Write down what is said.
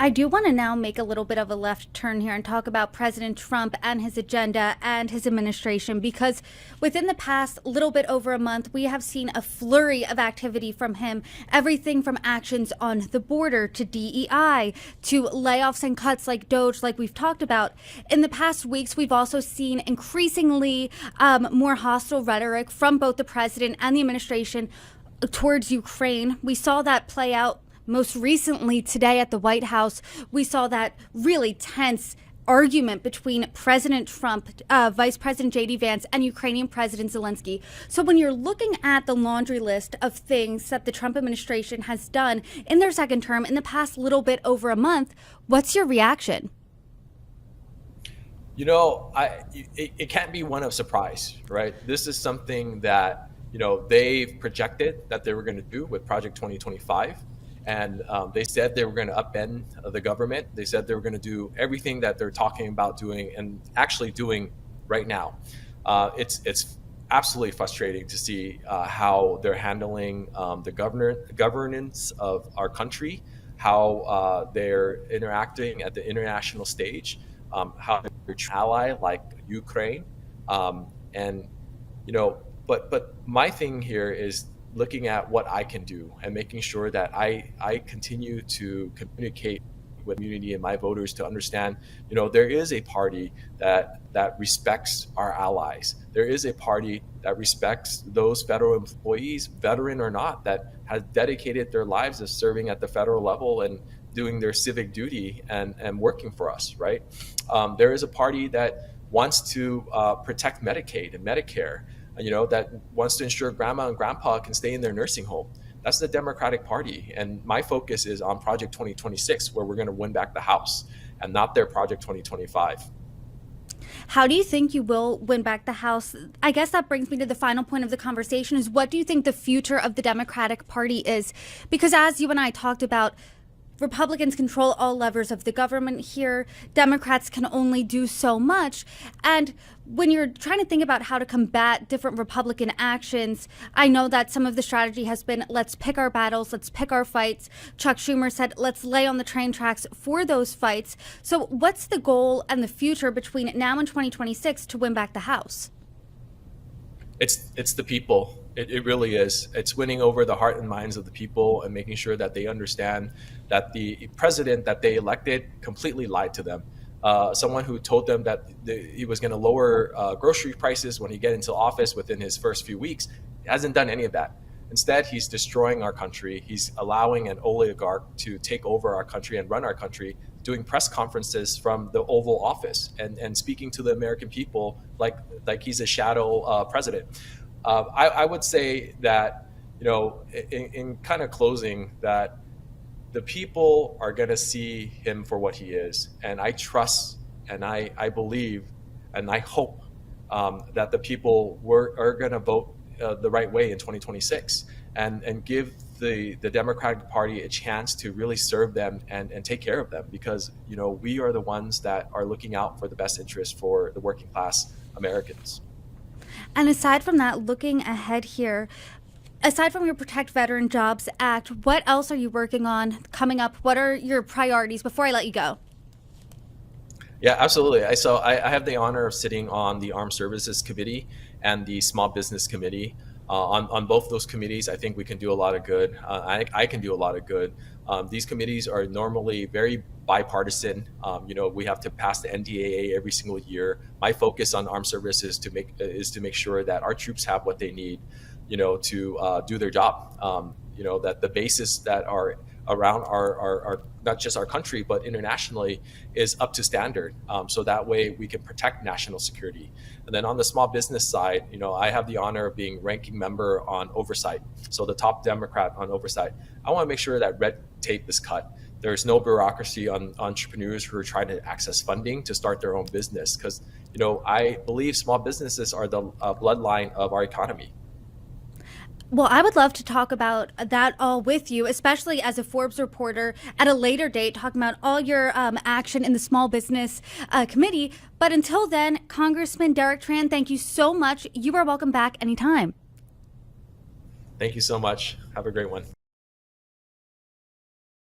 I do want to now make a little bit of a left turn here and talk about President Trump and his agenda and his administration, because within the past little bit over a month, we have seen a flurry of activity from him. Everything from actions on the border to DEI to layoffs and cuts like Doge, like we've talked about. In the past weeks, we've also seen increasingly more hostile rhetoric from both the president and the administration towards Ukraine. We saw that play out most recently today at the White House. We saw that really tense argument between President Trump, Vice President J.D. Vance, and Ukrainian President Zelensky. So when you're looking at the laundry list of things that the Trump administration has done in their second term in the past little bit over a month, what's your reaction? You know, it can't be one of surprise, right? This is something that, they've projected that they were going to do with Project 2025. And they said they were going to upend the government. They said they were going to do everything that they're talking about doing and actually doing right now. It's absolutely frustrating to see how they're handling the governance of our country, how they're interacting at the international stage, how they're an ally like Ukraine, and but my thing here is looking at what I can do and making sure that I continue to communicate with the community and my voters to understand, there is a party that respects our allies. There is a party that respects those federal employees, veteran or not, that has dedicated their lives as serving at the federal level and doing their civic duty and working for us, right? There is a party that wants to protect Medicaid and Medicare, that wants to ensure grandma and grandpa can stay in their nursing home. That's the Democratic Party. And my focus is on Project 2026, where we're going to win back the House, and not their Project 2025. How do you think you will win back the House? I guess that brings me to the final point of the conversation is, what do you think the future of the Democratic Party is? Because as you and I talked about, Republicans control all levers of the government here. Democrats can only do so much. And when you're trying to think about how to combat different Republican actions, I know that some of the strategy has been, let's pick our battles, let's pick our fights. Chuck Schumer said, let's lay on the train tracks for those fights. So what's the goal and the future between now and 2026 to win back the House? It's the people. It really is. It's winning over the heart and minds of the people and making sure that they understand that the president that they elected completely lied to them. Someone who told them that he was going to lower grocery prices when he get into office within his first few weeks hasn't done any of that. Instead, he's destroying our country. He's allowing an oligarch to take over our country and run our country, doing press conferences from the Oval Office and speaking to the American people like he's a shadow president. I would say that, in kind of closing, that the people are going to see him for what he is. And I trust and I believe and I hope that the people are going to vote the right way in 2026 and give the Democratic Party a chance to really serve them and take care of them, because, we are the ones that are looking out for the best interest for the working class Americans. And aside from that, looking ahead here, aside from your Protect Veteran Jobs Act, what else are you working on coming up? What are your priorities before I let you go? Yeah, absolutely. So I have the honor of sitting on the Armed Services Committee and the Small Business Committee. On both those committees, I think we can do a lot of good. I can do a lot of good. These committees are normally very bipartisan. We have to pass the NDAA every single year. My focus on armed services is to make sure that our troops have what they need, to do their job. That the bases that are around our not just our country but internationally is up to standard, so that way we can protect national security. And then on the small business side, I have the honor of being ranking member on oversight, so the top Democrat on oversight. I want to make sure that red tape is cut. There's no bureaucracy on entrepreneurs who are trying to access funding to start their own business, because I believe small businesses are the bloodline of our economy. Well, I would love to talk about that all with you, especially as a Forbes reporter at a later date, talking about all your action in the Small Business Committee. But until then, Congressman Derek Tran, thank you so much. You are welcome back anytime. Thank you so much. Have a great one.